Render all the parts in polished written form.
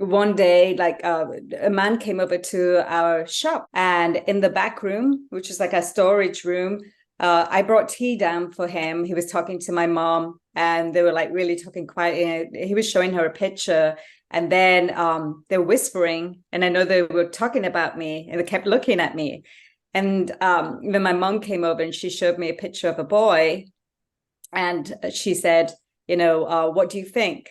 one day, like a man came over to our shop, and in the back room, which is like a storage room, I brought tea down for him. He was talking to my mom, and they were like really talking quiet. He was showing her a picture, and then they were whispering, and I know they were talking about me, and they kept looking at me. And then my mom came over, and she showed me a picture of a boy, and she said, what do you think?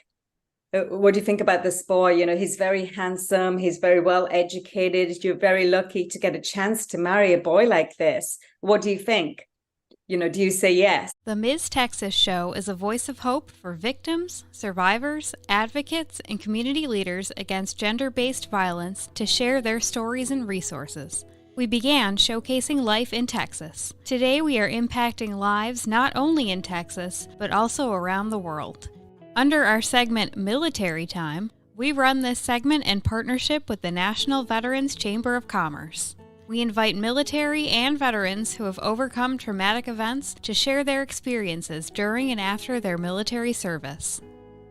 What do you think about this boy? He's very handsome. He's very well educated. You're very lucky to get a chance to marry a boy like this. What do you think? Do you say yes? The Ms. Texas Show is a voice of hope for victims, survivors, advocates, and community leaders against gender-based violence to share their stories and resources. We began showcasing life in Texas. Today we are impacting lives not only in Texas, but also around the world. Under our segment Military Time, we run this segment in partnership with the National Veterans Chamber of Commerce. We invite military and veterans who have overcome traumatic events to share their experiences during and after their military service.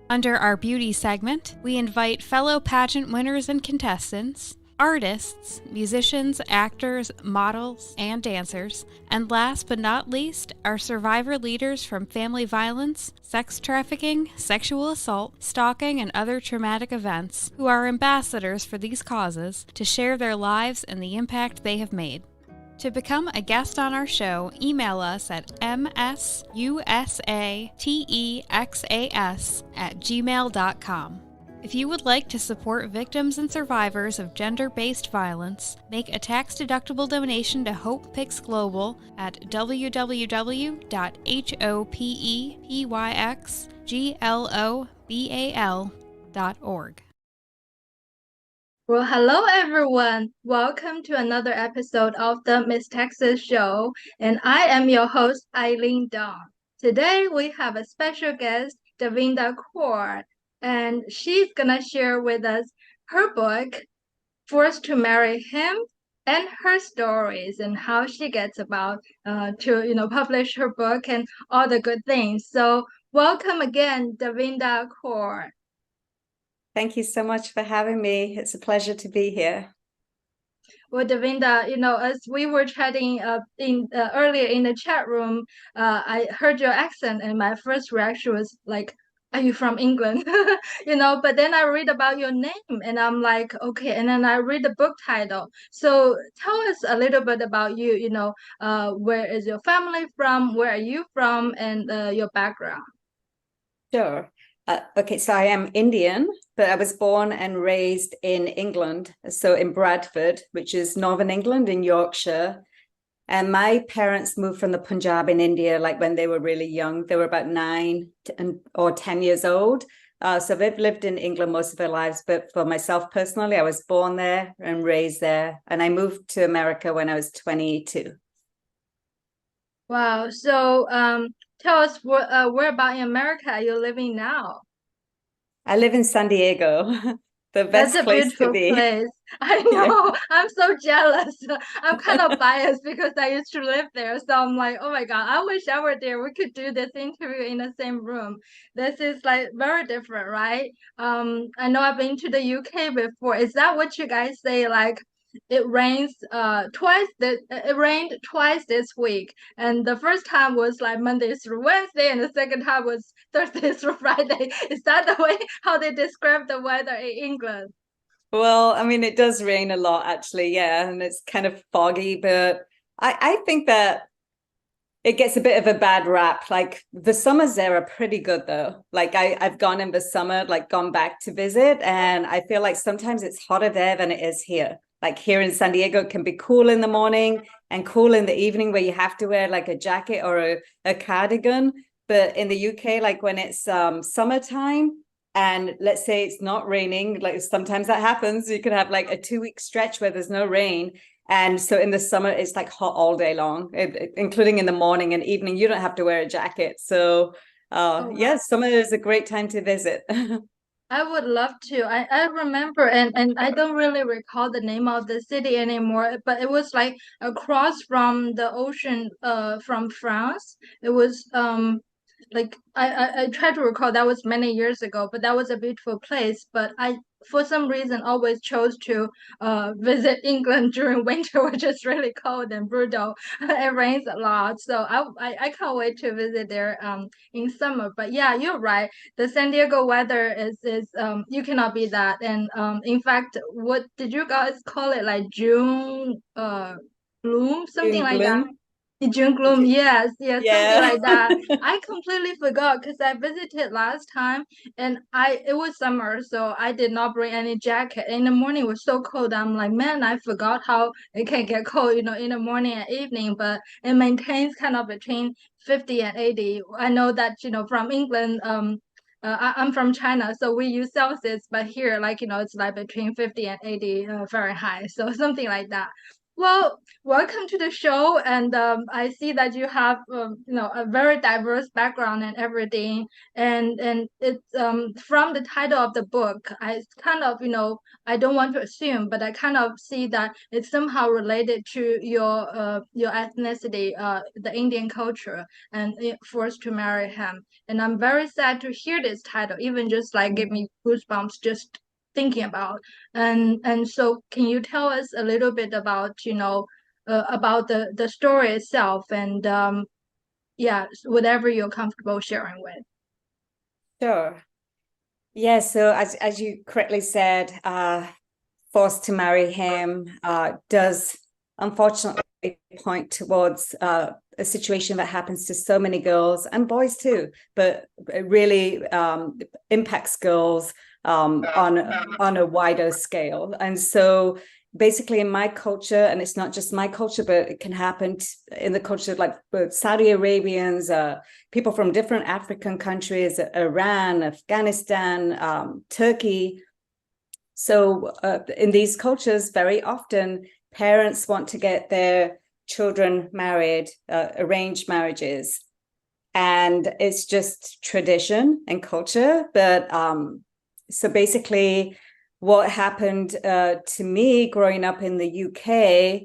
Under our Beauty segment, we invite fellow pageant winners and contestants, artists, musicians, actors, models, and dancers, and last but not least, our survivor leaders from family violence, sex trafficking, sexual assault, stalking, and other traumatic events who are ambassadors for these causes to share their lives and the impact they have made. To become a guest on our show, email us at MsUSATexas@gmail.com. If you would like to support victims and survivors of gender-based violence, make a tax-deductible donation to Hope Pyx Global at www.hopepyxglobal.org. Well, hello everyone. Welcome to another episode of the Miss Texas Show, and I am your host, Eileen Dawn. Today we have a special guest, Davinder Kaur, and she's gonna share with us her book, Forced to Marry Him, and her stories and how she gets about to publish her book and all the good things. So welcome again, Davinder Kaur. Thank you so much for having me. It's a pleasure to be here. Well, Davinder, as we were chatting earlier in the chat room, I heard your accent, and my first reaction was like, "Are you from England?" But then I read about your name, and I'm like, okay. And then I read the book title. So tell us a little bit about you. Where is your family from? Where are you from? And your background. Sure. Okay, so I am Indian, but I was born and raised in England, so in Bradford, which is northern England in Yorkshire. And my parents moved from the Punjab in India, like when they were really young. They were about 9 or 10 years old. So they've lived in England most of their lives. But for myself personally, I was born there and raised there. And I moved to America when I was 22. Wow. So tell us where about in America are you living now? I live in San Diego, the That's best a place to beautiful be. place. I Yeah. know. I'm so jealous. I'm kind of biased because I used to live there. So I'm like, oh my God, I wish I were there. We could do this interview in the same room. This is like very different, right? I know I've been to the UK before. Is that what you guys say? Like it rains it rained twice this week, and the first time was like Monday through Wednesday, and the second time was Thursday through Friday. Is that the way how they describe the weather in England? Well, I mean, it does rain a lot, actually, yeah, and it's kind of foggy, but I think that it gets a bit of a bad rap. Like the summers there are pretty good though. Like I've gone in the summer, like gone back to visit, and I feel like sometimes it's hotter there than it is here. Like here in San Diego, it can be cool in the morning and cool in the evening where you have to wear like a jacket or a cardigan. But in the UK, like when it's summertime, and let's say it's not raining, like sometimes that happens, you could have like a 2-week stretch where there's no rain. And so in the summer, it's like hot all day long, including in the morning and evening. You don't have to wear a jacket. So yeah, summer is a great time to visit. I would love to. I remember, and I don't really recall the name of the city anymore, but it was like across from the ocean from France. It was like I try to recall, that was many years ago, but that was a beautiful place. But for some reason always chose to visit England during winter, which is really cold and brutal. It rains a lot, so I can't wait to visit there in summer. But yeah, you're right. The San Diego weather is you cannot beat that. And in fact, what did you guys call it? Like June gloom, something June like that. gloom. June gloom, yes, yes, something Yeah. like that. I completely forgot because I visited last time and it was summer, so I did not bring any jacket. In the morning it was so cold. I'm like, man, I forgot how it can get cold, in the morning and evening, but it maintains kind of between 50 and 80. I know that, from England, I'm from China, so we use Celsius, but here, like, it's like between 50 and 80 Fahrenheit, so something like that. Well, welcome to the show, and I see that you have a very diverse background and everything, and it's from the title of the book, I kind of I don't want to assume, but I kind of see that it's somehow related to your ethnicity, the Indian culture, and forced to marry him. And I'm very sad to hear this title, even just like give me goosebumps just thinking about. And so can you tell us a little bit about about the story itself, and yeah, whatever you're comfortable sharing with. Sure. Yeah, so as you correctly said, forced to marry him does unfortunately point towards a situation that happens to so many girls and boys too, but it really impacts girls on a wider scale. And so basically in my culture, and it's not just my culture, but it can happen in the culture of like Saudi Arabians, people from different African countries, Iran, Afghanistan, Turkey. So in these cultures, very often parents want to get their children married, arranged marriages. And it's just tradition and culture. But so basically what happened to me growing up in the UK,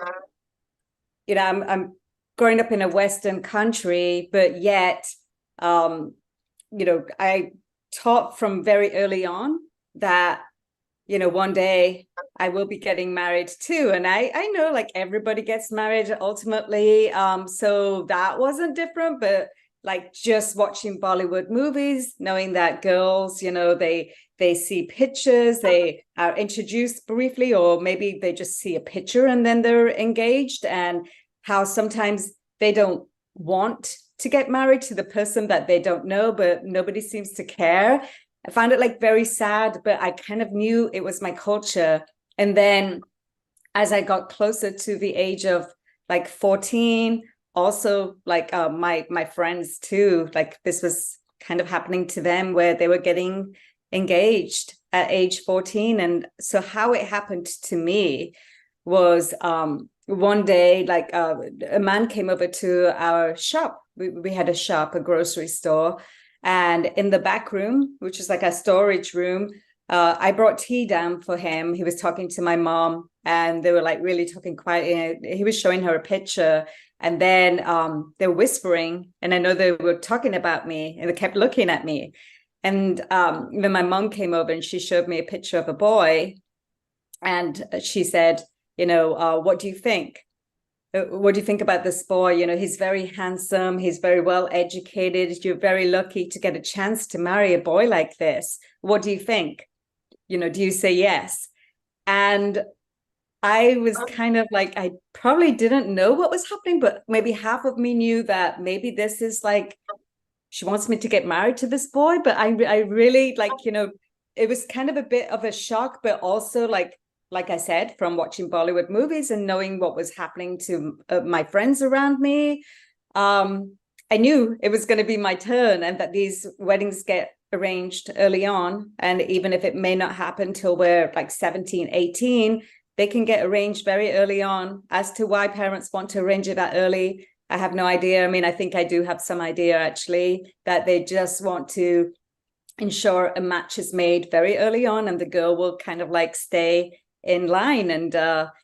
I'm growing up in a Western country, but yet, I taught from very early on that, one day I will be getting married too. And I know like everybody gets married ultimately. So that wasn't different, but like just watching Bollywood movies, knowing that girls, they see pictures, they are introduced briefly, or maybe they just see a picture and then they're engaged, and how sometimes they don't want to get married to the person that they don't know, but nobody seems to care. I found it like very sad, but I kind of knew it was my culture. And then as I got closer to the age of like 14, also like my friends too, like this was kind of happening to them where they were getting engaged at age 14. And so how it happened to me was one day, like a man came over to our shop. We had a shop, a grocery store. And in the back room, which is like a storage room, I brought tea down for him. He was talking to my mom, and they were like really talking quietly. He was showing her a picture, and then they were whispering, and I know they were talking about me, and they kept looking at me. And then my mom came over and she showed me a picture of a boy, and she said, what do you think? What do you think about this boy? He's very handsome. He's very well educated. You're very lucky to get a chance to marry a boy like this. What do you think? Do you say yes? And I was kind of like, I probably didn't know what was happening, but maybe half of me knew that maybe this is like, she wants me to get married to this boy. But I really like, it was kind of a bit of a shock, but also like I said, from watching Bollywood movies and knowing what was happening to my friends around me, I knew it was going to be my turn, and that these weddings get arranged early on. And even if it may not happen till we're like 17, 18, they can get arranged very early on. As to why parents want to arrange it that early, I have no idea. I mean, I think I do have some idea actually, that they just want to ensure a match is made very early on, and the girl will kind of like stay in line and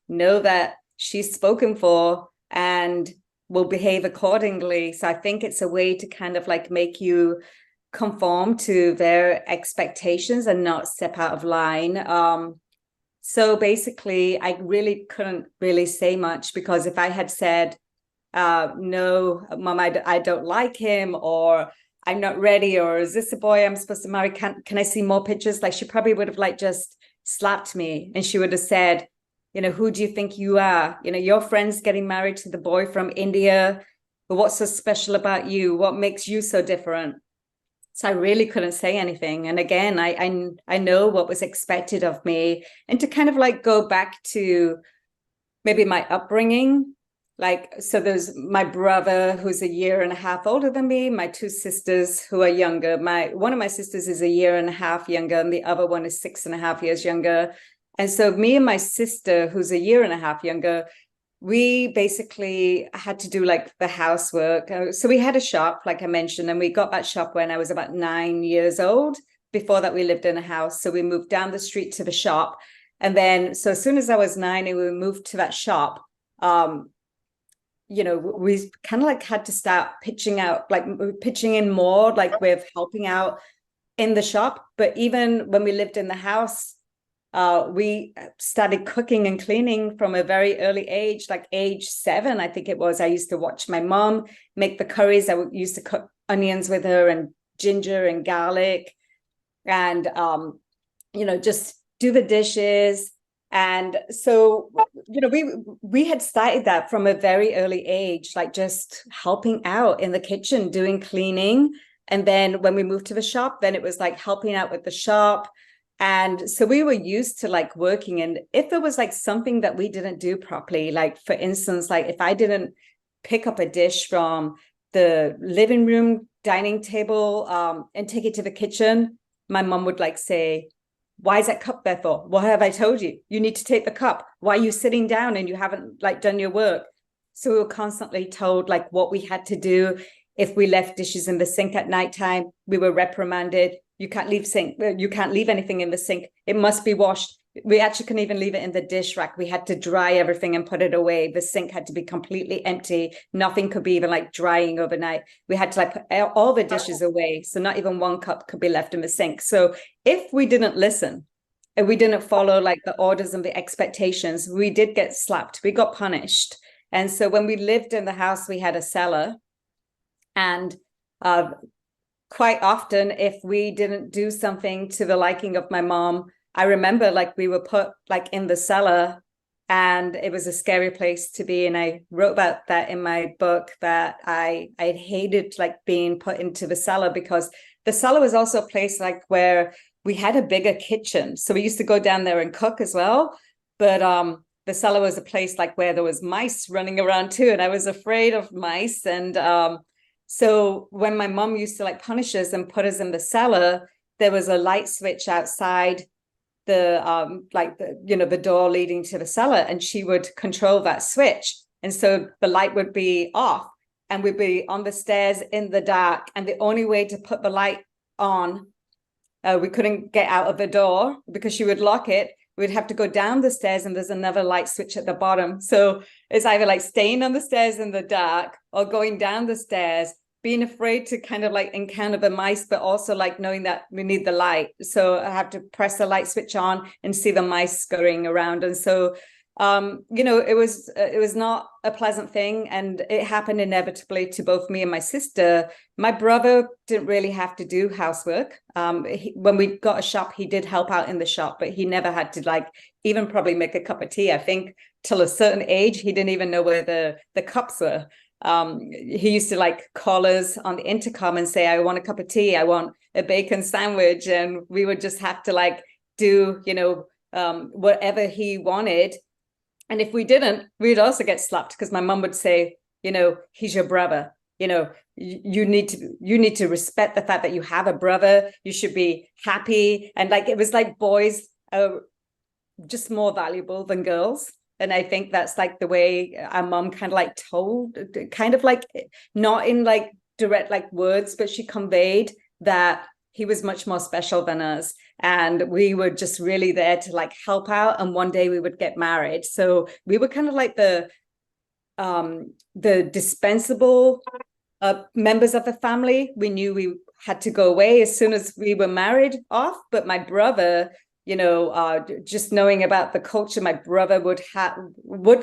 know that she's spoken for and will behave accordingly. So I think it's a way to kind of like make you conform to their expectations and not step out of line. So basically, I really couldn't really say much, because if I had said, no, Mom, I don't like him, or I'm not ready, or is this a boy I'm supposed to marry? Can I see more pictures? Like, she probably would have like just slapped me, and she would have said, who do you think you are? Your friend's getting married to the boy from India. But what's so special about you? What makes you so different? So I really couldn't say anything. And again, I know what was expected of me. And to kind of like go back to maybe my upbringing, like, so there's my brother who's a year and a half older than me, my two sisters who are younger. One of my sisters is a year and a half younger, and the other one is 6.5 years younger. And so me and my sister, who's a year and a half younger, we basically had to do like the housework. So we had a shop, like I mentioned, and we got that shop when I was about 9 years old. Before that, we lived in a house. So we moved down the street to the shop. And then, so as soon as I was 9 and we moved to that shop, we kind of like had to start pitching in more, like with helping out in the shop. But even when we lived in the house, we started cooking and cleaning from a very early age, like age 7, I think it was. I used to watch my mom make the curries. I used to cook onions with her, and ginger and garlic, and, just do the dishes. And so, we had started that from a very early age, like just helping out in the kitchen, doing cleaning. And then when we moved to the shop, then it was like helping out with the shop. And so we were used to like working. And if there was like something that we didn't do properly, like for instance, like if I didn't pick up a dish from the living room dining table and take it to the kitchen, my mom would like say, why is that cup there for? What have I told you? You need to take the cup. Why are you sitting down and you haven't like done your work? So we were constantly told like what we had to do. If we left dishes in the sink at nighttime, we were reprimanded. You can't leave anything in the sink. It must be washed. We actually couldn't even leave it in the dish rack. We had to dry everything and put it away. The sink had to be completely empty. Nothing could be even like drying overnight. We had to like put all the dishes away. So not even one cup could be left in the sink. So if we didn't listen and we didn't follow like the orders and the expectations, we did get slapped. We got punished. And so when we lived in the house, we had a cellar. And quite often, if we didn't do something to the liking of my mom, I remember like we were put like in the cellar, and it was a scary place to be. And I wrote about that in my book, that I hated like being put into the cellar, because the cellar was also a place like where we had a bigger kitchen. So we used to go down there and cook as well. But the cellar was a place like where there was mice running around too. And I was afraid of mice. And so when my mom used to like punish us and put us in the cellar, there was a light switch outside the door leading to the cellar, and she would control that switch. And so the light would be off, and we'd be on the stairs in the dark. And the only way to put the light on, we couldn't get out of the door because she would lock it. We'd have to go down the stairs, and there's another light switch at the bottom. So it's either like staying on the stairs in the dark or going down the stairs, being afraid to kind of like encounter the mice, but also like knowing that we need the light. So I have to press the light switch on and see the mice scurrying around. And so, it was not a pleasant thing. And it happened inevitably to both me and my sister. My brother didn't really have to do housework. When we got a shop, he did help out in the shop, but he never had to like even probably make a cup of tea. I think till a certain age, he didn't even know where the cups were. He used to like call us on the intercom and say, I want a cup of tea, I want a bacon sandwich. And we would just have to like do, whatever he wanted. And if we didn't, we'd also get slapped, because my mom would say, he's your brother. You need to respect the fact that you have a brother. You should be happy. And like, it was like boys are just more valuable than girls. And I think that's like the way our mom kind of like told, kind of like not in like direct like words, but she conveyed that he was much more special than us. And we were just really there to like help out. And one day we would get married. So we were kind of like the dispensable members of the family. We knew we had to go away as soon as we were married off. But my brother, just knowing about the culture, my brother would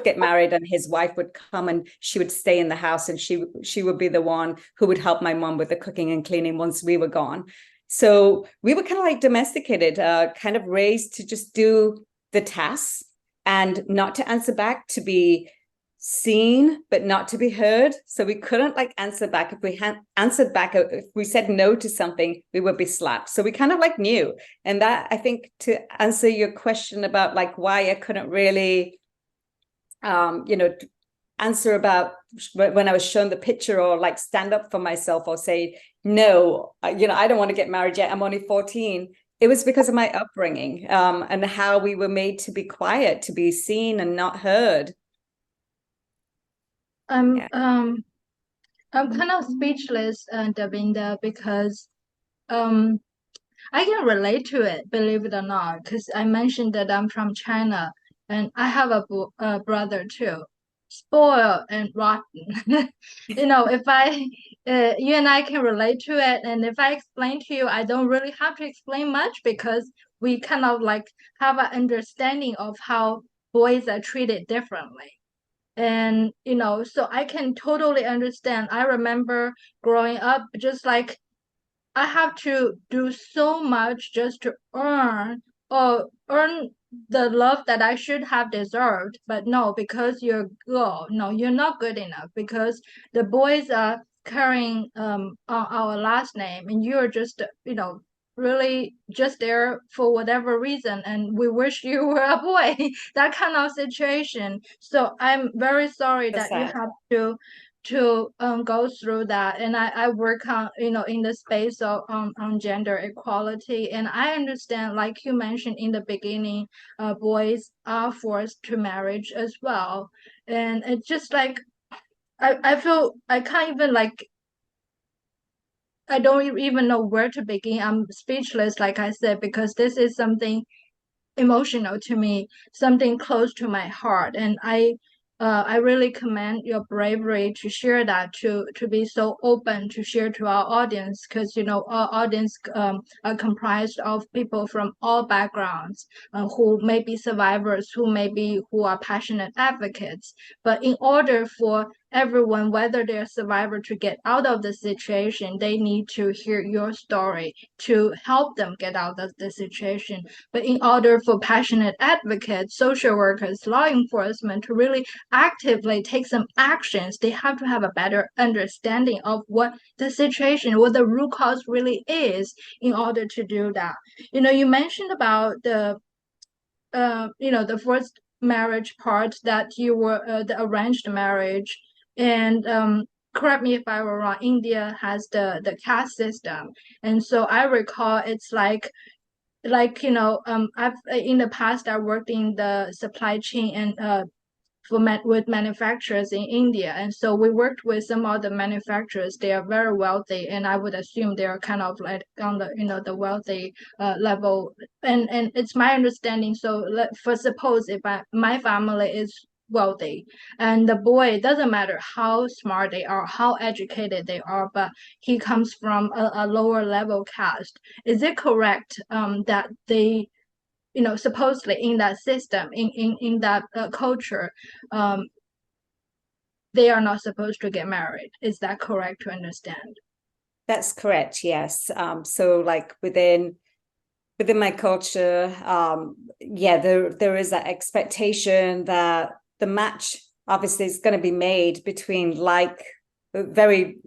get married and his wife would come and she would stay in the house, and she would be the one who would help my mom with the cooking and cleaning once we were gone. So we were kind of like domesticated, kind of raised to just do the tasks and not to answer back, to be seen but not to be heard. So we couldn't like answer back. If we answered back, if we said no to something, we would be slapped. So we kind of like knew. And that, I think, to answer your question about like why I couldn't really answer about when I was shown the picture, or like stand up for myself or say no, I don't want to get married yet, I'm only 14. It was because of my upbringing, and how we were made to be quiet, to be seen and not heard. I'm kind of speechless, Davinder, because I can relate to it, believe it or not, because I mentioned that I'm from China and I have a brother too, spoiled and rotten. If you and I can relate to it, and if I explain to you, I don't really have to explain much because we kind of like have an understanding of how boys are treated differently. And so I can totally understand. I remember growing up, just like I have to do so much just to earn the love that I should have deserved. But no, because you're a girl, no, you're not good enough, because the boys are carrying our last name, and you're just really just there for whatever reason, and we wish you were a boy. That kind of situation. So I'm very sorry that you have to go through that. And I work on in the space of on gender equality, and I understand, like you mentioned in the beginning, boys are forced to marriage as well. And it's just like I feel I can't even like, I don't even know where to begin. I'm speechless, like I said, because this is something emotional to me, something close to my heart. And I really commend your bravery to share that, to be so open to share to our audience, because our audience are comprised of people from all backgrounds, who may be survivors, who are passionate advocates. But in order for everyone, whether they're a survivor, to get out of the situation, they need to hear your story to help them get out of the situation. But in order for passionate advocates, social workers, law enforcement to really actively take some actions, they have to have a better understanding of what the situation, what the root cause really is, in order to do that. You mentioned about the first marriage part, that you were the arranged marriage. And correct me if I were wrong, India has the caste system. And so I recall it's like I've in the past I worked in the supply chain and with manufacturers in India. And so we worked with some other manufacturers. They are very wealthy, and I would assume they are kind of like on the the wealthy level. And it's my understanding. So for suppose if my family is wealthy, and the boy, it doesn't matter how smart they are, how educated they are, but he comes from a lower level caste. Is it correct that they supposedly in that system, in that culture, they are not supposed to get married? Is that correct to understand? That's correct, yes. So like within my culture, there is that expectation that the match obviously is going to be made between like very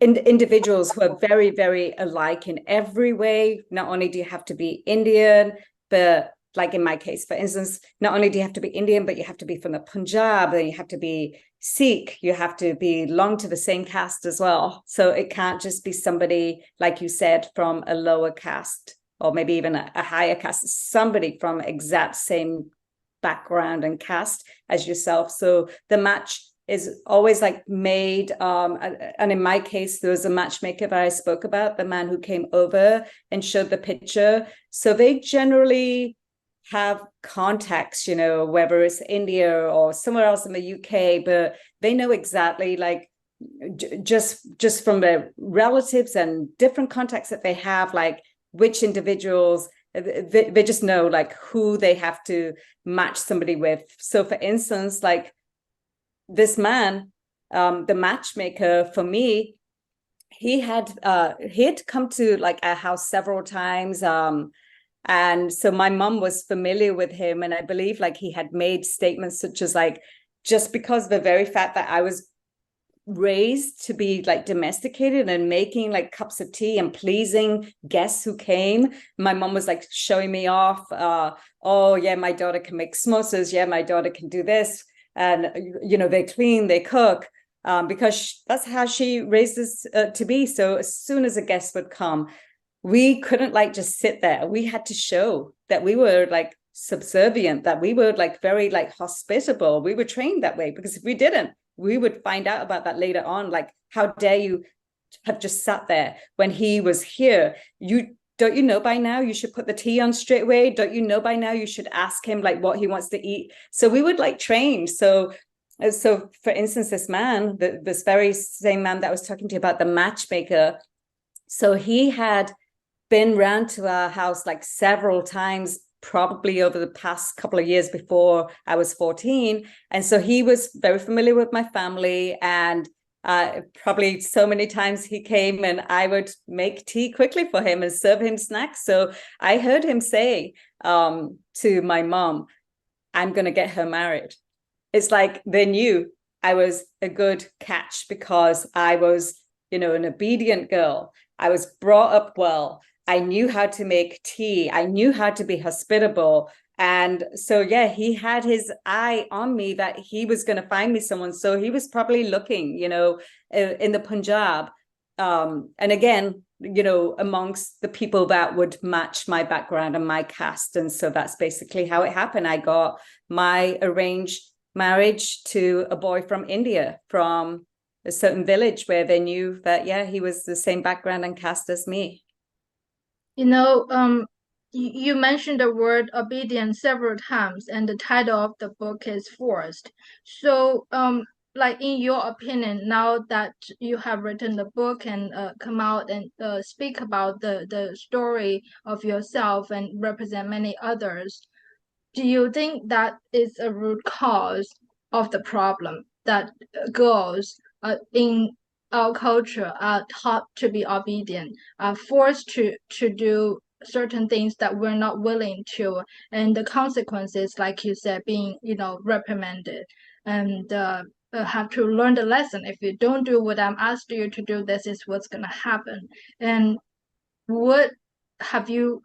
individuals who are very, very alike in every way. Not only do you have to be Indian, but like in my case, for instance, not only do you have to be Indian, but you have to be from the Punjab, then you have to be Sikh, you have to belong to the same caste as well. So it can't just be somebody, like you said, from a lower caste, or maybe even a higher caste, somebody from exact same background and caste as yourself. So the match is always like made, and in my case, there was a matchmaker that I spoke about, the man who came over and showed the picture. So they generally have contacts, whether it's India or somewhere else in the UK, but they know exactly like just from their relatives and different contacts that they have, like which individuals they just know like who they have to match somebody with. So for instance, like this man, the matchmaker for me, he had come to like our house several times, and so my mom was familiar with him, and I believe like he had made statements such as like, just because of the very fact that I was raised to be like domesticated and making like cups of tea and pleasing guests who came, my mom was like showing me off. Oh yeah, my daughter can make samosas. Yeah, my daughter can do this. And they clean, they cook, because that's how she raised us to be. So as soon as a guest would come, we couldn't like just sit there. We had to show that we were like subservient, that we were like very like hospitable. We were trained that way, because if we didn't, we would find out about that later on. Like, how dare you have just sat there when he was here? Don't you know by now you should put the tea on straight away? Don't you know by now you should ask him like what he wants to eat? So we would like train. So for instance, this man, this very same man that I was talking to you about, the matchmaker, so he had been round to our house like several times, probably over the past couple of years before I was 14. And so he was very familiar with my family, and probably so many times he came and I would make tea quickly for him and serve him snacks. So I heard him say to my mom, I'm going to get her married. It's like they knew I was a good catch because I was, an obedient girl. I was brought up well. I knew how to make tea. I knew how to be hospitable. And so, yeah, he had his eye on me that he was going to find me someone. So he was probably looking, in the Punjab. And again, amongst the people that would match my background and my caste. And so that's basically how it happened. I got my arranged marriage to a boy from India, from a certain village where they knew that, yeah, he was the same background and caste as me. You mentioned the word obedience several times, and the title of the book is Forced. So, like in your opinion, now that you have written the book and come out and speak about the story of yourself and represent many others, do you think that is a root cause of the problem that girls in our culture are taught to be obedient, are forced to do certain things that we're not willing to, and the consequences, like you said, being reprimanded, and have to learn the lesson. If you don't do what I'm asked you to do, this is what's gonna happen. And what have you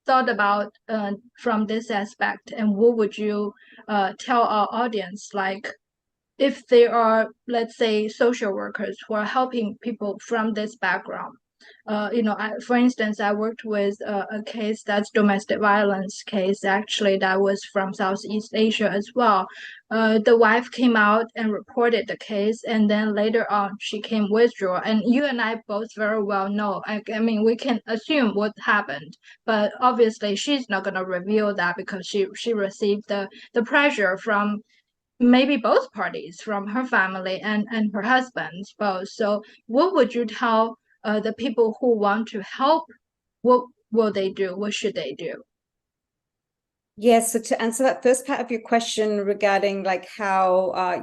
thought about from this aspect, and what would you tell our audience, like if they are, let's say, social workers who are helping people from this background? For instance, I worked with a case that's domestic violence case, actually, that was from Southeast Asia as well. The wife came out and reported the case, and then later on she came withdraw. And you and I both very well know, I mean, we can assume what happened, but obviously she's not going to reveal that because she received the pressure from maybe both parties, from her family and her husband's both. So what would you tell the people who want to help? What will they do? What should they do? Yes, so to answer that first part of your question regarding like how,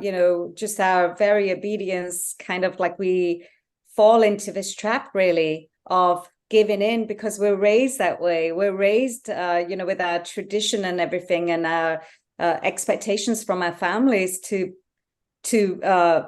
just our very obedience, kind of like we fall into this trap really of giving in because we're raised that way. We're raised, with our tradition and everything, and our expectations from our families to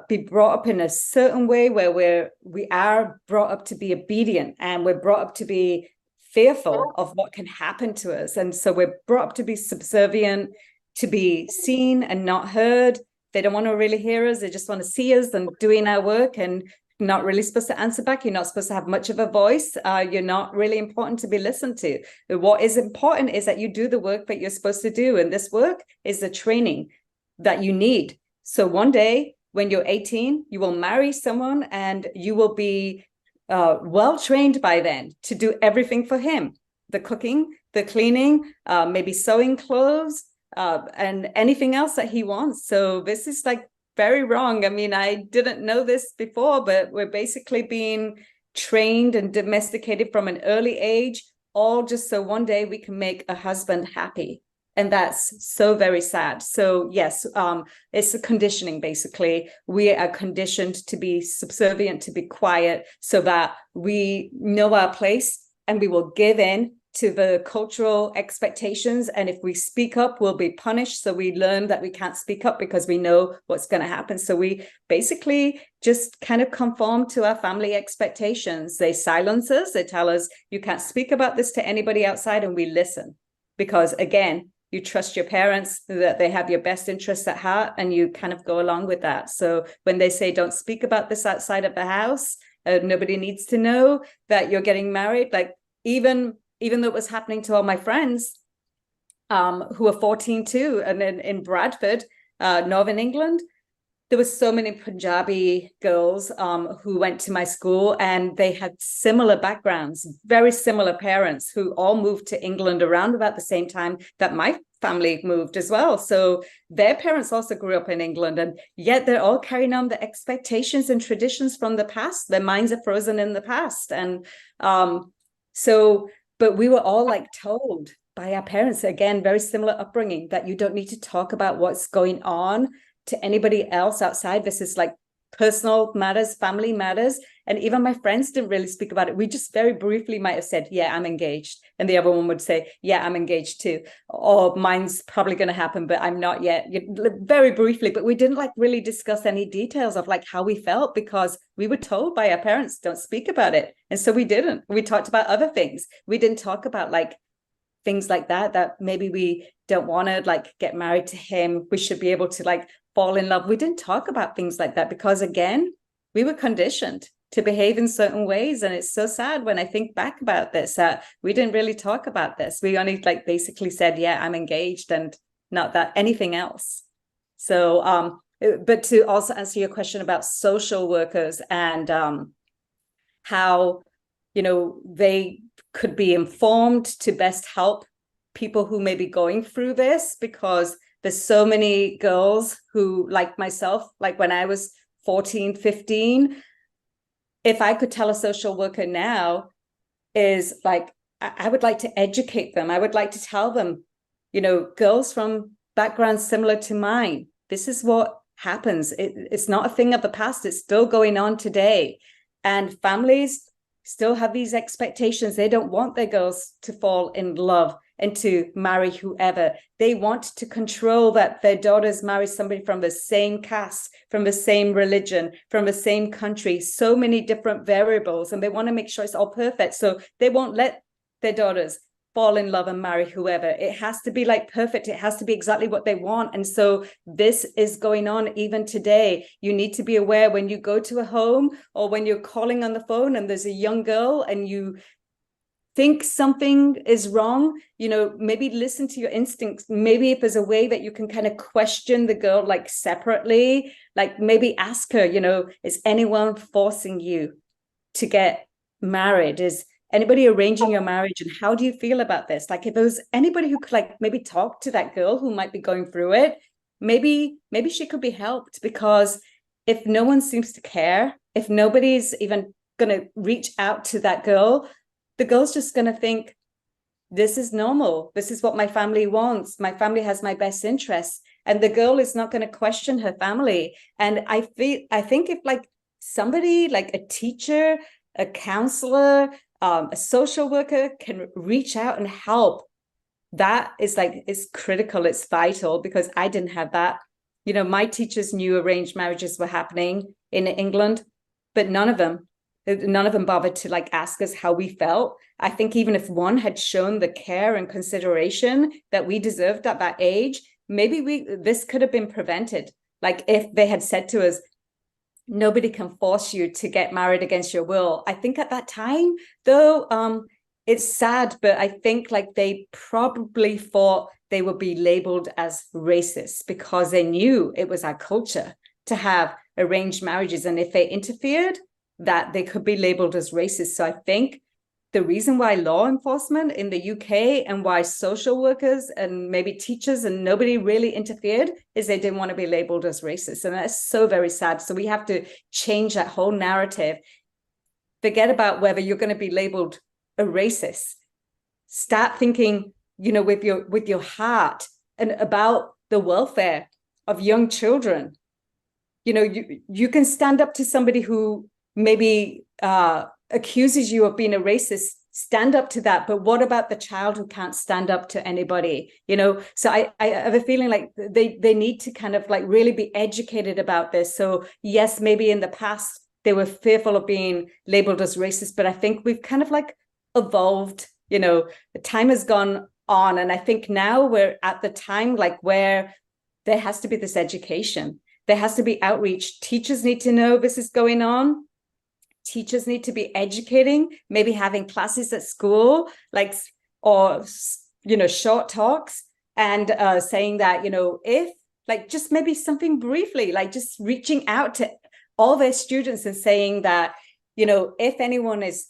be brought up in a certain way where we are brought up to be obedient, and we're brought up to be fearful of what can happen to us. And so we're brought up to be subservient, to be seen and not heard. They don't want to really hear us. They just want to see us and doing our work, and not really supposed to answer back. You're not supposed to have much of a voice. You're not really important to be listened to. What is important is that you do the work that you're supposed to do. And this work is the training that you need. So one day when you're 18, you will marry someone and you will be well trained by then to do everything for him: the cooking, the cleaning, maybe sewing clothes, and anything else that he wants. So this is like very wrong. I mean, I didn't know this before, but we're basically being trained and domesticated from an early age, all just so one day we can make a husband happy. And that's so very sad. So yes, it's a conditioning, basically. We are conditioned to be subservient, to be quiet, so that we know our place and we will give in to the cultural expectations. And if we speak up, we'll be punished. So we learn that we can't speak up because we know what's going to happen. So we basically just kind of conform to our family expectations. They silence us. They tell us, you can't speak about this to anybody outside. And we listen because, again, you trust your parents, that they have your best interests at heart, and you kind of go along with that. So when they say, don't speak about this outside of the house, nobody needs to know that you're getting married. Like even though it was happening to all my friends who are 14 too, and in Bradford, Northern England, there were so many Punjabi girls who went to my school, and they had similar backgrounds, very similar parents, who all moved to England around about the same time that my family moved as well. So their parents also grew up in England, and yet they're all carrying on the expectations and traditions from the past. Their minds are frozen in the past. And but we were all like told by our parents, again, very similar upbringing, that you don't need to talk about what's going on to anybody else outside. This is like personal matters, family matters. And even my friends didn't really speak about it. We just very briefly might have said, yeah, I'm engaged. And the other one would say, yeah, I'm engaged too. Or mine's probably going to happen, but I'm not yet. Very briefly, but we didn't like really discuss any details of like how we felt, because we were told by our parents, don't speak about it. And so we didn't. We talked about other things. We didn't talk about like things like that maybe we don't want to like get married to him. We should be able to like fall in love. We didn't talk about things like that because, again, we were conditioned to behave in certain ways. And it's so sad when I think back about this, we didn't really talk about this. We only like basically said, yeah, I'm engaged, and not that anything else. So, but to also answer your question about social workers and how, they could be informed to best help people who may be going through this, because there's so many girls who, like myself, like when I was 14, 15, if I could tell a social worker now, is like, I would like to educate them. I would like to tell them, girls from backgrounds similar to mine, this is what happens. It's not a thing of the past. It's still going on today. And families still have these expectations. They don't want their girls to fall in love and to marry whoever. They want to control that their daughters marry somebody from the same caste, from the same religion, from the same country, so many different variables, and they want to make sure it's all perfect. So they won't let their daughters fall in love and marry whoever. It has to be like perfect. It has to be exactly what they want. And so this is going on even today. You need to be aware when you go to a home or when you're calling on the phone and there's a young girl and you think something is wrong, maybe listen to your instincts. Maybe if there's a way that you can kind of question the girl, like separately, like maybe ask her, is anyone forcing you to get married? Is anybody arranging your marriage? And how do you feel about this? Like if there was anybody who could like maybe talk to that girl who might be going through it, maybe she could be helped. Because if no one seems to care, if nobody's even going to reach out to that girl, the girl's just going to think, this is normal. This is what my family wants. My family has my best interests. And the girl is not going to question her family. And I think if like somebody like a teacher, a counselor, a social worker can reach out and help, that is like, it's critical. It's vital, because I didn't have that. My teachers knew arranged marriages were happening in England, but none of them bothered to like ask us how we felt. I think even if one had shown the care and consideration that we deserved at that age, maybe this could have been prevented. Like if they had said to us, nobody can force you to get married against your will. I think at that time, though, it's sad, but I think like they probably thought they would be labeled as racist, because they knew it was our culture to have arranged marriages. And if they interfered, that they could be labeled as racist. So I think the reason why law enforcement in the UK and why social workers and maybe teachers and nobody really interfered is they didn't want to be labeled as racist. And that's so very sad. So we have to change that whole narrative. Forget about whether you're going to be labeled a racist. Start thinking, with your heart and about the welfare of young children. You can stand up to somebody who maybe accuses you of being a racist, stand up to that. But what about the child who can't stand up to anybody? So I have a feeling like they need to kind of like really be educated about this. So yes, maybe in the past they were fearful of being labeled as racist, but I think we've kind of like evolved. The time has gone on, and I think now we're at the time like where there has to be this education. There has to be outreach. Teachers need to know this is going on. Teachers need to be educating, maybe having classes at school, or short talks, and saying that, if just maybe something briefly, just reaching out to all their students and saying that, if anyone is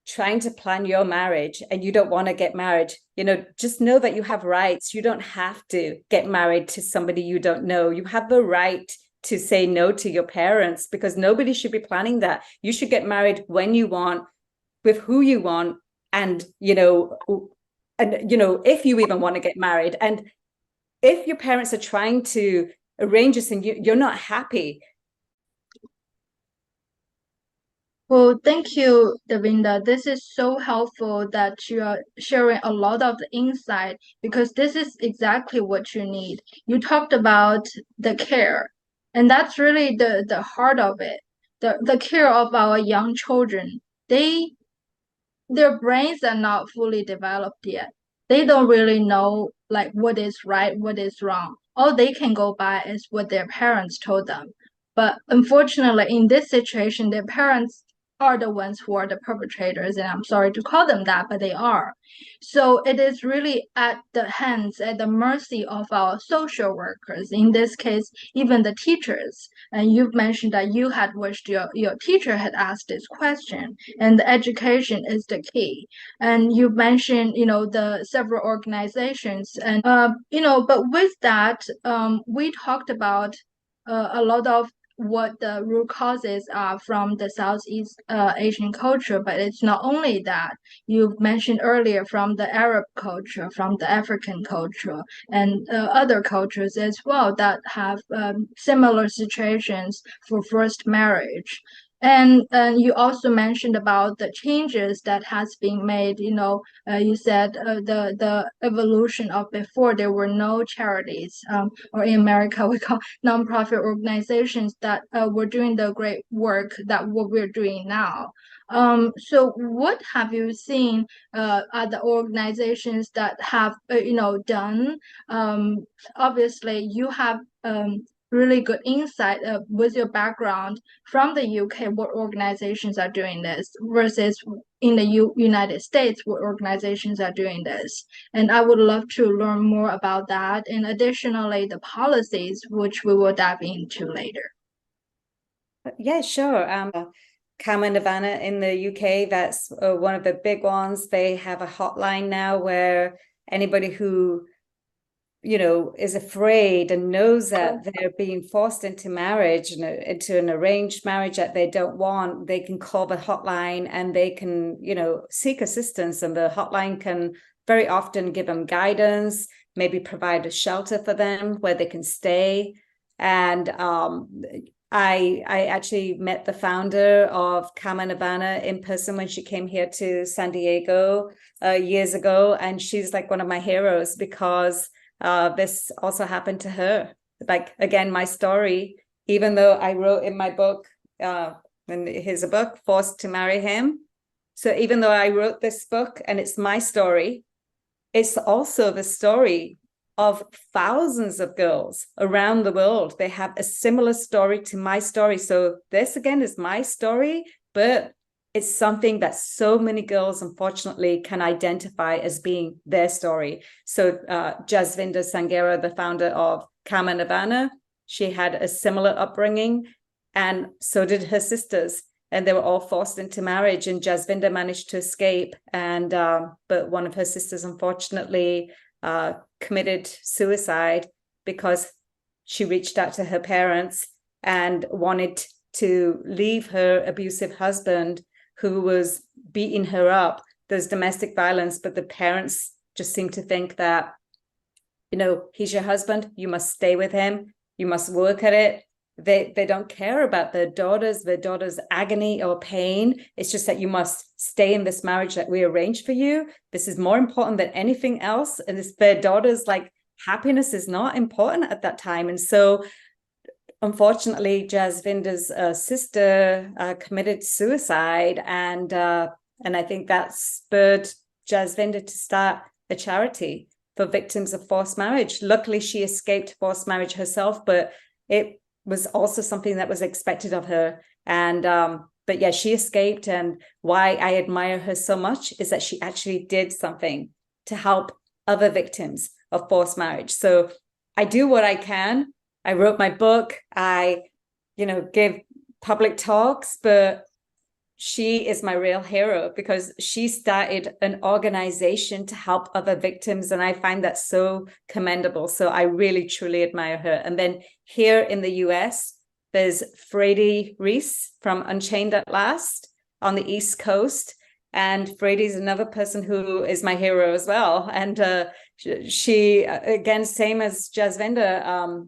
trying to plan your marriage and you don't want to get married, just know that you have rights. You don't have to get married to somebody you don't know. You have the right to say no to your parents, because nobody should be planning that. You should get married when you want, with who you want, and if you even want to get married. And if your parents are trying to arrange this and you're not happy. Well, thank you, Davinder. This is so helpful that you are sharing a lot of the insight, because this is exactly what you need. You talked about the care, and that's really the heart of it. The care of our young children. Their brains are not fully developed yet. They don't really know like what is right, what is wrong. All they can go by is what their parents told them. But unfortunately, in this situation, their parents are the ones who are the perpetrators, and I'm sorry to call them that, but they are. So it is really at the mercy of our social workers, in this case, even the teachers. And you've mentioned that you had wished your teacher had asked this question, and the education is the key. And you mentioned, the several organizations, and but with that, we talked about a lot of what the root causes are from the Southeast Asian culture, but it's not only that. You've mentioned earlier from the Arab culture, from the African culture, and other cultures as well that have similar situations for forced marriage. And you also mentioned about the changes that has been made. You said the evolution of before there were no charities, or in America we call nonprofit organizations that were doing the great work that what we're doing now. So what have you seen are the organizations that have done? Obviously, you have really good insight with your background from the UK, what organizations are doing this versus in the United States, what organizations are doing this. And I would love to learn more about that. And additionally, the policies, which we will dive into later. Yeah, sure. Carmen Havana in the UK, that's one of the big ones. They have a hotline now where anybody who is afraid and knows that they're being forced into marriage, into an arranged marriage that they don't want, they can call the hotline and they can, seek assistance. And the hotline can very often give them guidance, maybe provide a shelter for them where they can stay. And I actually met the founder of Carmen Havana in person when she came here to San Diego years ago. And she's like one of my heroes, because this also happened to her. Like, again, my story, even though I wrote in my book, and here's a book, Forced to Marry Him. So even though I wrote this book and it's my story, it's also the story of thousands of girls around the world. They have a similar story to my story. So this, again, is my story, but it's something that so many girls, unfortunately, can identify as being their story. So Jasvinder Sangera, the founder of Carmen Havana, she had a similar upbringing, and so did her sisters. and they were all forced into marriage, and Jasvinder managed to escape, and but one of her sisters unfortunately committed suicide because she reached out to her parents and wanted to leave her abusive husband who was beating her up. There's domestic violence, but the parents just seem to think that, he's your husband, you must stay with him, you must work at it. They don't care about their daughter's agony or pain. It's just that you must stay in this marriage that we arranged for you. This is more important than anything else. And their daughter's happiness is not important at that time. And so unfortunately, Jasvinder's sister committed suicide, and I think that spurred Jasvinder to start a charity for victims of forced marriage. Luckily, she escaped forced marriage herself, but it was also something that was expected of her. And but yeah, she escaped, and why I admire her so much is that she actually did something to help other victims of forced marriage. So I do what I can. I wrote my book, I give public talks, but she is my real hero because she started an organization to help other victims, and I find that so commendable. So I really, truly admire her. And then here in the US, there's Freddie Reese from Unchained at Last on the East Coast. And Freddie's another person who is my hero as well. And she, again, same as Jasvinder,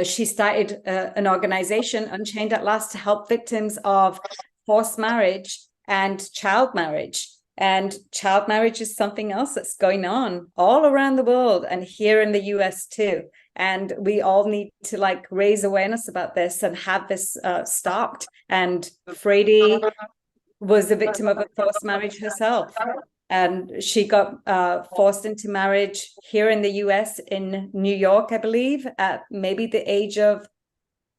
she started an organization, Unchained at Last, to help victims of forced marriage and child marriage. And child marriage is something else that's going on all around the world and here in the US too. And we all need to raise awareness about this and have this stopped. And Freddie was a victim of a forced marriage herself. And she got forced into marriage here in the US in New York, I believe, at maybe the age of,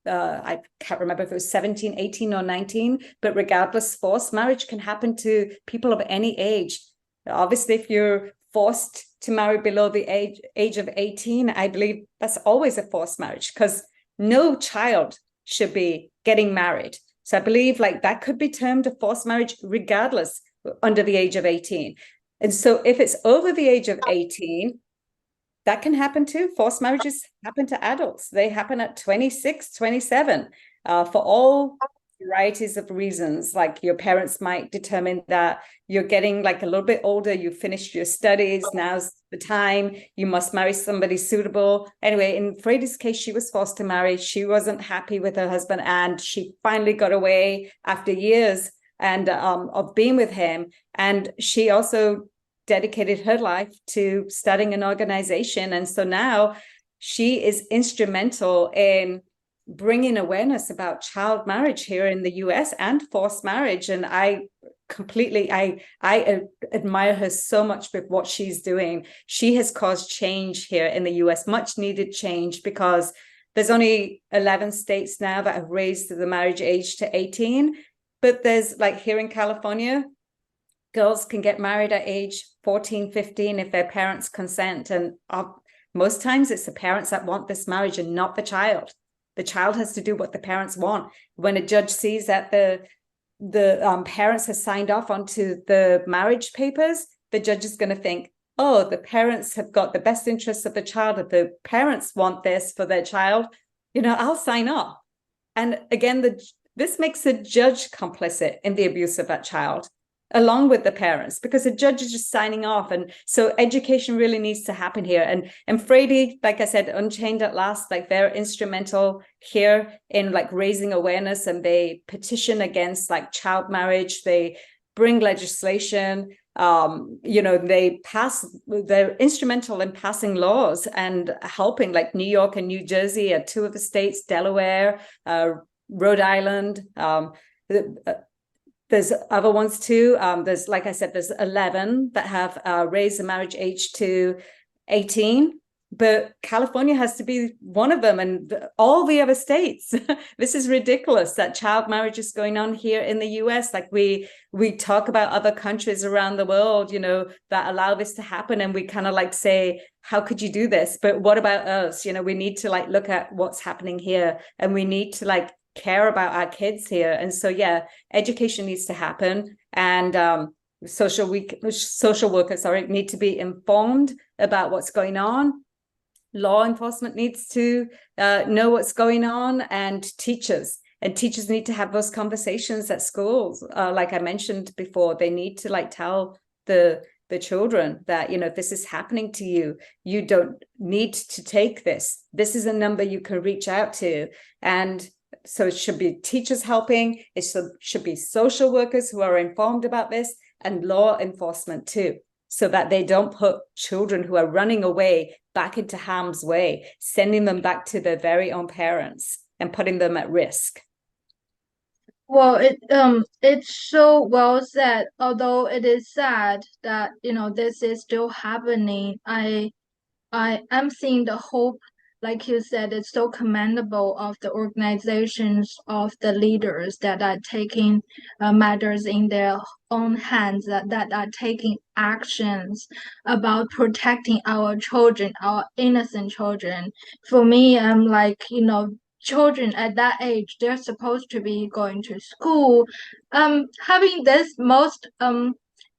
I can't remember if it was 17, 18 or 19, but regardless, forced marriage can happen to people of any age. Obviously, if you're forced to marry below the age of 18, I believe that's always a forced marriage because no child should be getting married. So I believe that could be termed a forced marriage regardless under the age of 18. And so if it's over the age of 18, that can happen too. Forced marriages happen to adults. They happen at 26, 27, for all varieties of reasons. Like your parents might determine that you're getting a little bit older, you finished your studies, now's the time, you must marry somebody suitable. Anyway, in Freddie's case, she was forced to marry. She wasn't happy with her husband, and she finally got away after years and of being with him. And she also dedicated her life to starting an organization. And so now she is instrumental in bringing awareness about child marriage here in the US and forced marriage. And I admire her so much with what she's doing. She has caused change here in the US, much needed change, because there's only 11 states now that have raised the marriage age to 18. But there's here in California, girls can get married at age 14, 15 if their parents consent. And most times it's the parents that want this marriage and not the child. The child has to do what the parents want. When a judge sees that the parents have signed off onto the marriage papers, the judge is going to think, oh, the parents have got the best interests of the child. If the parents want this for their child, I'll sign off. And again, this makes the judge complicit in the abuse of that child, along with the parents, because the judge is just signing off. And so education really needs to happen here. And Freddie, like I said, Unchained at Last, they're instrumental here in raising awareness, and they petition against child marriage. They bring legislation, they're instrumental in passing laws and helping, New York and New Jersey are two of the states, Delaware, Rhode Island, there's other ones too. There's, like I said, there's 11 that have raised the marriage age to 18, but California has to be one of them, and all the other states. This is ridiculous that child marriage is going on here in the US. We talk about other countries around the world, that allow this to happen, and we kind of say, how could you do this? But what about us? We need to look at what's happening here, and we need to care about our kids here. And so, yeah, education needs to happen. And social workers, need to be informed about what's going on. Law enforcement needs to know what's going on, and teachers need to have those conversations at schools. Like I mentioned before, they need to tell the children that, if this is happening to you, you don't need to take this. This is a number you can reach out to. And so it should be teachers helping. It should be social workers who are informed about this, and law enforcement too, so that they don't put children who are running away back into harm's way, sending them back to their very own parents and putting them at risk. Well, it's so well said. Although it is sad that this is still happening, I am seeing the hope. Like you said, it's so commendable of the organizations, of the leaders that are taking matters in their own hands, that are taking actions about protecting our children, our innocent children. For me, I'm like, children at that age, they're supposed to be going to school, having this most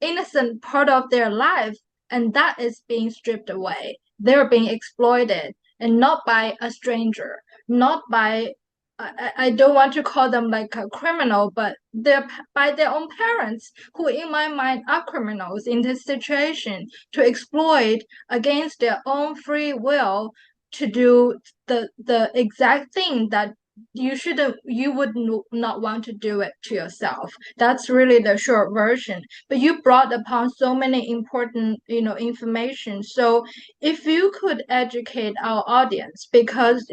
innocent part of their life, and that is being stripped away. They're being exploited, and not by a stranger, not by I don't want to call them like a criminal, but they're by their own parents, who in my mind are criminals in this situation, to exploit against their own free will, to do the exact thing that you would not want to do it to yourself. That's really the short version. But you brought upon so many important information. So if you could educate our audience, because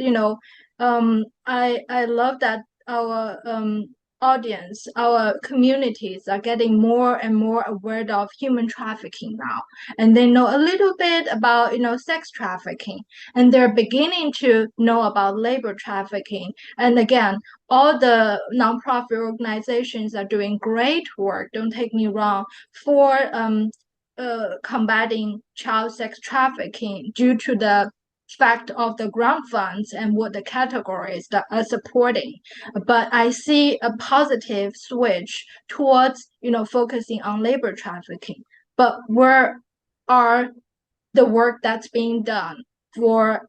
I love that our audience, our communities are getting more and more aware of human trafficking now, and they know a little bit about sex trafficking, and they're beginning to know about labor trafficking. And again, all the nonprofit organizations are doing great work, don't take me wrong, for combating child sex trafficking, due to the fact of the grant funds and what the categories that are supporting. But I see a positive switch towards focusing on labor trafficking. But where are the work that's being done for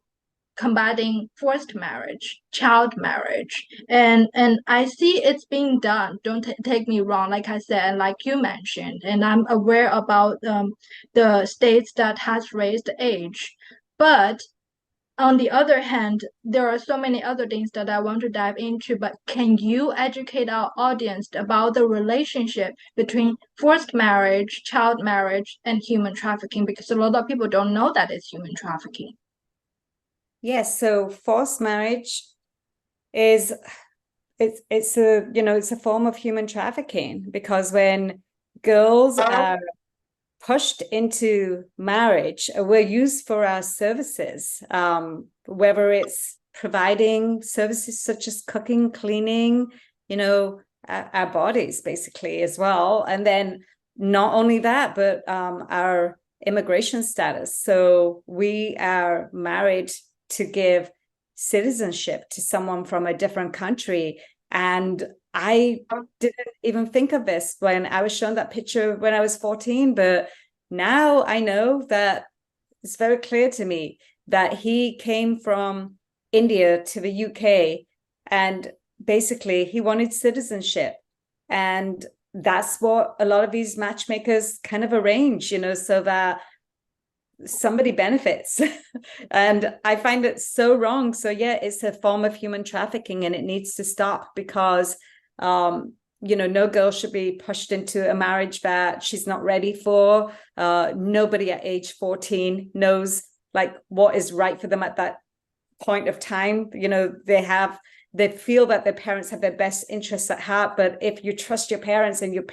combating forced marriage, child marriage? And I see it's being done. Don't take me wrong, like I said, and like you mentioned, and I'm aware about the states that has raised the age. But on the other hand, there are so many other things that I want to dive into, but can you educate our audience about the relationship between forced marriage, child marriage, and human trafficking? Because a lot of people don't know that it's human trafficking. Yes, so forced marriage is it's a form of human trafficking, because when girls are pushed into marriage, we're used for our services, whether it's providing services such as cooking, cleaning, our bodies basically as well. And then not only that, but our immigration status. So we are married to give citizenship to someone from a different country. And I didn't even think of this when I was shown that picture when I was 14, but now I know that it's very clear to me that he came from India to the UK, and basically he wanted citizenship. And that's what a lot of these matchmakers kind of arrange, so that somebody benefits. And I find it so wrong. So yeah, it's a form of human trafficking, and it needs to stop, because no girl should be pushed into a marriage that she's not ready for. Nobody at age 14 knows what is right for them at that point of time. They feel that their parents have their best interests at heart, but if you trust your parents and your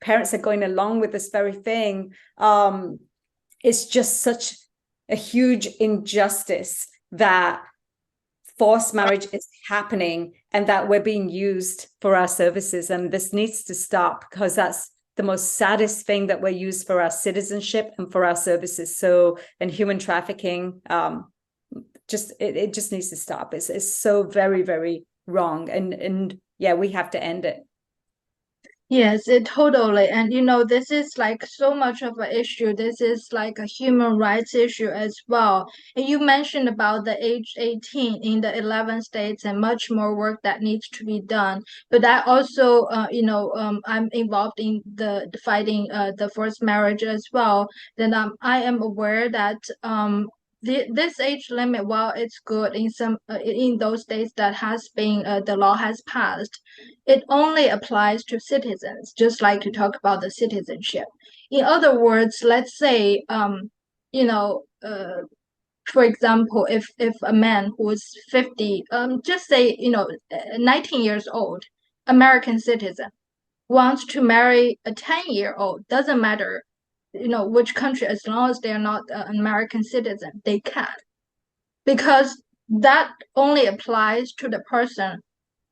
parents are going along with this very thing, it's just such a huge injustice that forced marriage is happening and that we're being used for our services. And this needs to stop, because that's the most saddest thing, that we're used for our citizenship and for our services. So, and human trafficking, it just needs to stop. It's so very, very wrong. And yeah, we have to end it. Yes, it totally. And this is like so much of an issue. This is like a human rights issue as well. And you mentioned about the age 18 in the 11 states and much more work that needs to be done. But I also, I'm involved in the fighting the forced marriage as well. Then I am aware that this age limit, while it's good in some in those states that has been the law has passed, it only applies to citizens, just like you talk about the citizenship. In other words, let's say, you know, for example, if a man who is 50, just say, 19 years old, American citizen, wants to marry a 10-year-old, doesn't matter, which country, as long as they're not an American citizen, they can. Because that only applies to the person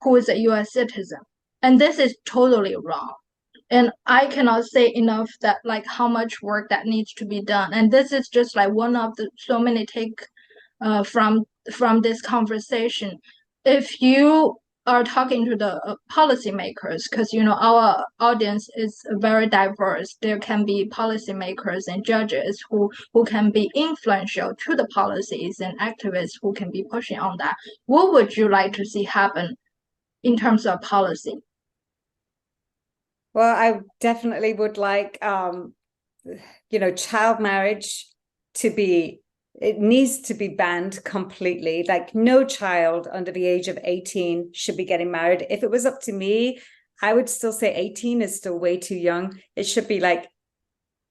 who is a US citizen. And this is totally wrong. And I cannot say enough that like how much work that needs to be done. And this is just like one of the so many take from this conversation. If you are talking to the policymakers, because our audience is very diverse. There can be policymakers and judges who can be influential to the policies and activists who can be pushing on that. What would you like to see happen in terms of policy? Well, I definitely would like, child marriage it needs to be banned completely. Like no child under the age of 18 should be getting married. If it was up to me, I would still say 18 is still way too young. It should be like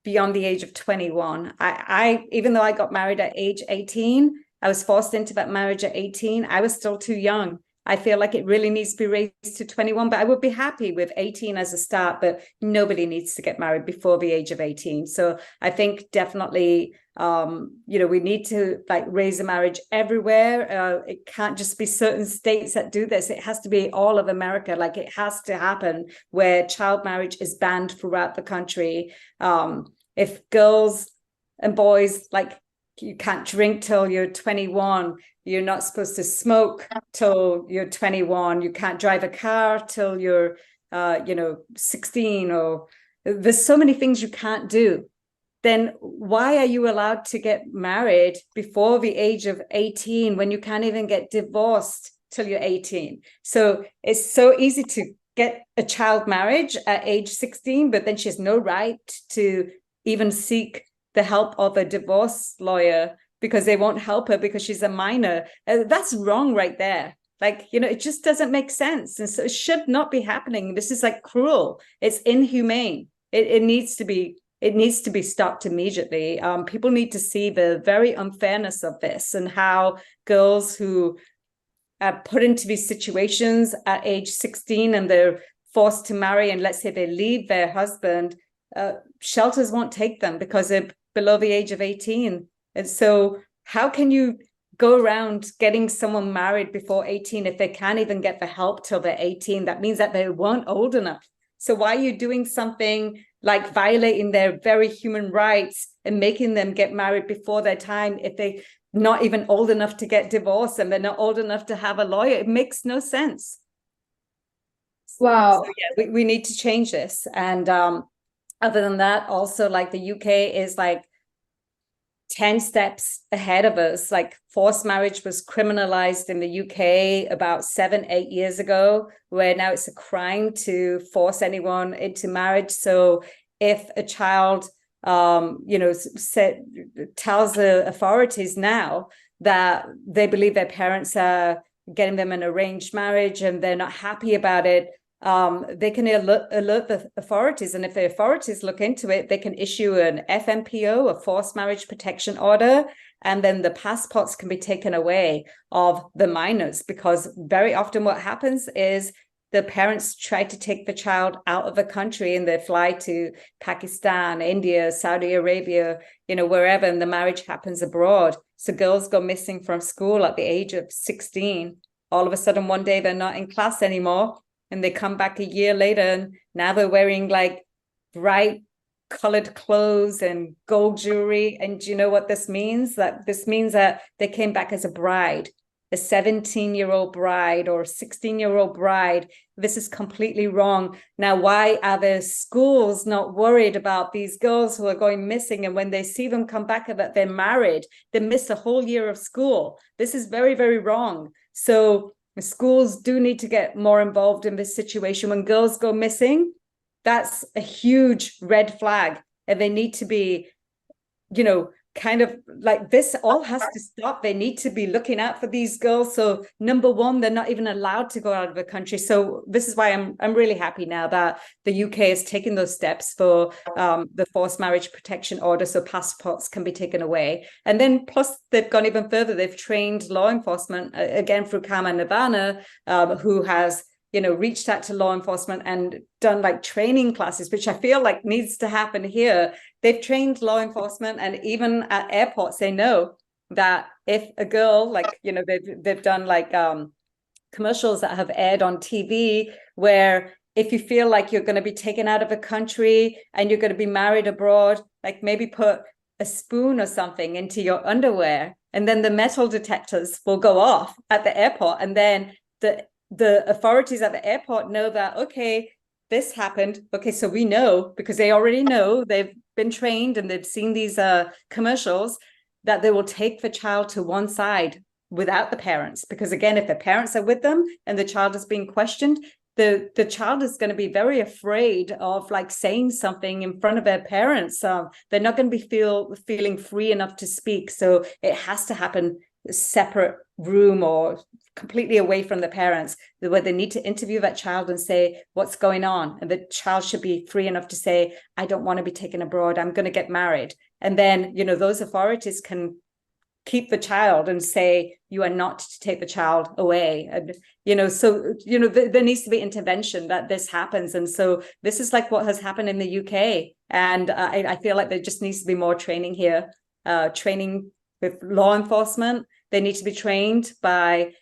beyond the age of 21. I even though I got married at age 18, I was forced into that marriage at 18. I was still too young. I feel like it really needs to be raised to 21, but I would be happy with 18 as a start, but nobody needs to get married before the age of 18. So I think definitely, we need to like raise a marriage everywhere. It can't just be certain states that do this. It has to be all of America. Like it has to happen where child marriage is banned throughout the country. If girls and boys, like you can't drink till you're 21, you're not supposed to smoke till you're 21, you can't drive a car till you're 16, or there's so many things you can't do. Then why are you allowed to get married before the age of 18 when you can't even get divorced till you're 18? So it's so easy to get a child marriage at age 16, but then she has no right to even seek the help of a divorce lawyer because they won't help her because she's a minor. That's wrong right there. Like, it just doesn't make sense. And so it should not be happening. This is like cruel. It's inhumane. It needs to be stopped immediately. People need to see the very unfairness of this and how girls who are put into these situations at age 16 and they're forced to marry, and let's say they leave their husband, shelters won't take them because they're below the age of 18. And so how can you go around getting someone married before 18 if they can't even get the help till they're 18? That means that they weren't old enough. So why are you doing something like violating their very human rights and making them get married before their time if they're not even old enough to get divorced and they're not old enough to have a lawyer? It makes no sense. Wow. So yeah, we need to change this. And other than that, also like the UK is like 10 steps ahead of us. Like forced marriage was criminalized in the UK about 7-8 years ago, where now it's a crime to force anyone into marriage. So if a child, tells the authorities now that they believe their parents are getting them an arranged marriage and they're not happy about it, they can alert the authorities. And if the authorities look into it, they can issue an FMPO, a forced marriage protection order, and then the passports can be taken away of the minors, because very often what happens is the parents try to take the child out of the country and they fly to Pakistan, India, Saudi Arabia, wherever, and the marriage happens abroad. So girls go missing from school at the age of 16. All of a sudden, one day they're not in class anymore. And they come back a year later and now they're wearing like bright colored clothes and gold jewelry. And do you know what this means? That this means that they came back as a bride. a 17-year-old bride or 16-year-old bride. This is completely wrong. Now, why are the schools not worried about these girls who are going missing? And when they see them come back and that they're married, they missed a whole year of school. This is very, very wrong. So schools do need to get more involved in this situation. When girls go missing, that's a huge red flag. And they need to be, kind of like, this all has to stop. They need to be looking out for these girls. So number one, they're not even allowed to go out of the country. So this is why I'm really happy now that the UK is taking those steps for the forced marriage protection order, so passports can be taken away. And then plus they've gone even further. They've trained law enforcement, again through Kama Nirvana, who has reached out to law enforcement and done like training classes, which I feel like needs to happen here. They've trained law enforcement, and even at airports, they know that if a girl, like, they've done like commercials that have aired on TV where if you feel like you're going to be taken out of a country and you're going to be married abroad, like maybe put a spoon or something into your underwear, and then the metal detectors will go off at the airport, and then the authorities at the airport know that, okay, this happened. Okay, so we know, because they already know, they've been trained and they've seen these commercials, that they will take the child to one side without the parents. Because again, if the parents are with them and the child is being questioned, the child is going to be very afraid of like saying something in front of their parents. They're not going to be feeling free enough to speak. So it has to happen separate room or completely away from the parents, where they need to interview that child and say what's going on, and the child should be free enough to say, I don't want to be taken abroad, I'm going to get married. And then those authorities can keep the child and say, you are not to take the child away. And there needs to be intervention that this happens. And so this is like what has happened in the UK, and I feel like there just needs to be more training here, training with law enforcement. They need to be trained by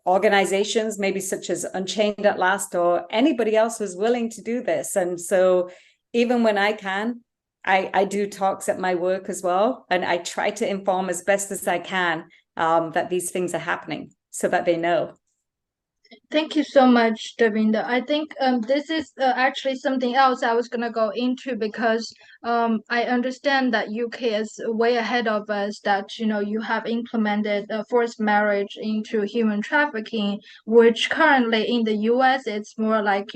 organizations, maybe such as Unchained at Last, or anybody else who's willing to do this. And so even when I can, I do talks at my work as well, and I try to inform as best as I can that these things are happening so that they know. Thank you so much, Davinder. I think this is actually something else I was gonna go into, because I understand that UK is way ahead of us, that you have implemented forced marriage into human trafficking, which currently in the US it's more like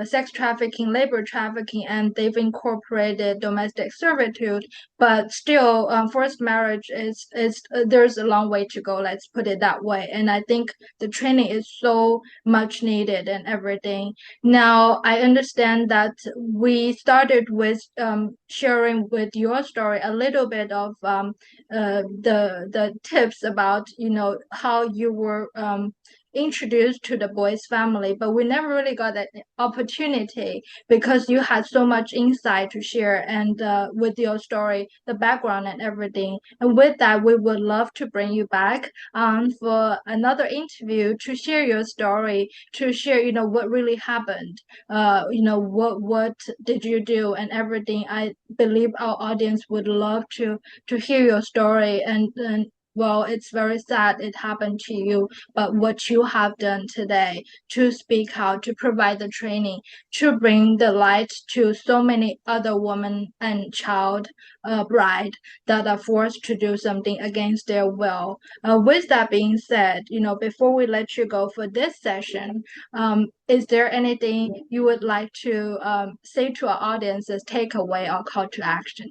sex trafficking, labor trafficking, and they've incorporated domestic servitude. But still, forced marriage is there's a long way to go. Let's put it that way. And I think the training is so much needed and everything. Now, I understand that we started with sharing with your story a little bit of the tips about how you were introduced to the boy's family, but we never really got that opportunity because you had so much insight to share, and with your story, the background and everything. And with that, we would love to bring you back for another interview to share your story, to share what really happened, what did you do and everything. I believe our audience would love to hear your story, and well, it's very sad it happened to you, but what you have done today to speak out, to provide the training, to bring the light to so many other women and child bride that are forced to do something against their will. With that being said, before we let you go for this session, is there anything you would like to say to our audience as takeaway or call to action?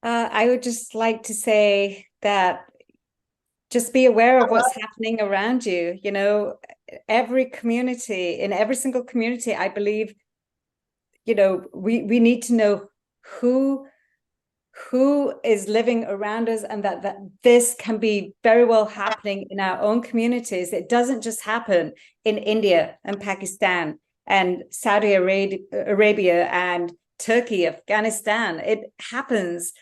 I would just like to say that just be aware of what's happening around you. Every community, in every single community, I believe, we need to know who is living around us, and that this can be very well happening in our own communities. It doesn't just happen in India and Pakistan and Saudi Arabia and Turkey, Afghanistan. It happens.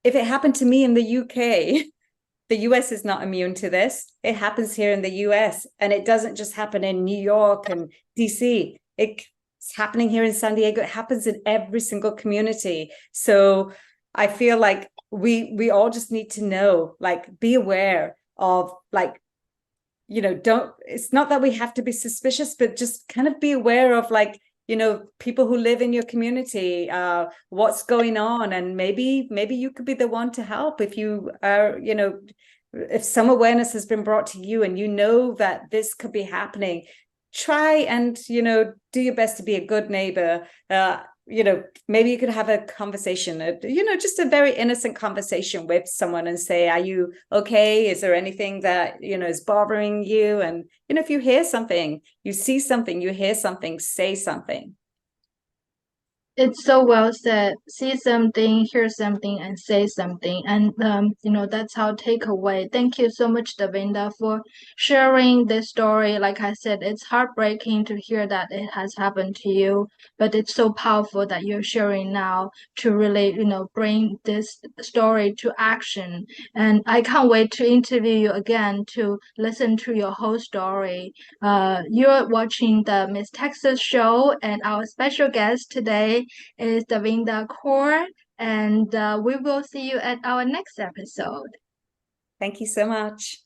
If it happened to me in the UK, the US is not immune to this. It happens here in the US, and it doesn't just happen in New York and DC. It's happening here in San Diego. It happens in every single community. So I feel like we all just need to know, like, be aware of, like, don't, it's not that we have to be suspicious, but just kind of be aware of, like, people who live in your community, what's going on, and maybe you could be the one to help if you are, if some awareness has been brought to you and that this could be happening. Try and do your best to be a good neighbor. Maybe you could have a conversation, just a very innocent conversation with someone and say, are you okay? Is there anything that, is bothering you? And, if you hear something, you see something, you hear something, say something. It's so well said. See something, hear something, and say something. And that's our takeaway. Thank you so much, Davinder, for sharing this story. Like I said, it's heartbreaking to hear that it has happened to you, but it's so powerful that you're sharing now to really, bring this story to action. And I can't wait to interview you again to listen to your whole story. You're watching the MsTexasShow, and our special guest today is Davinder Kaur, and we will see you at our next episode. Thank you so much.